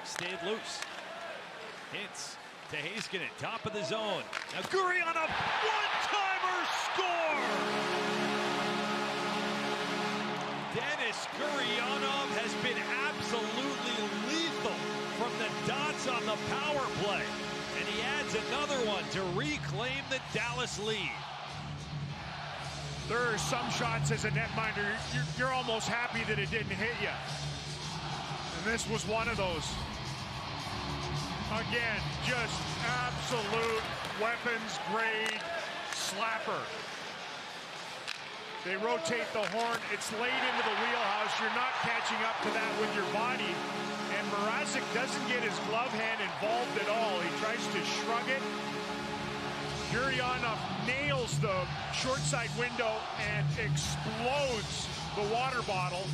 stayed loose. Hintz to Heiskanen, top of the zone. Now Gurianov, one-timer score! Denis Gurianov has been absolutely lethal from the dots on the power play. And he adds another one to reclaim the Dallas lead. There are some shots as a netminder, you're almost happy that it didn't hit you. And this was one of those. Again, just absolute weapons grade slapper. They rotate the horn, it's laid into the wheelhouse, you're not catching up to that with your body. And Mrazek doesn't get his glove hand involved at all. He tries to shrug it. Gurianov nails the short side window and explodes the water bottle.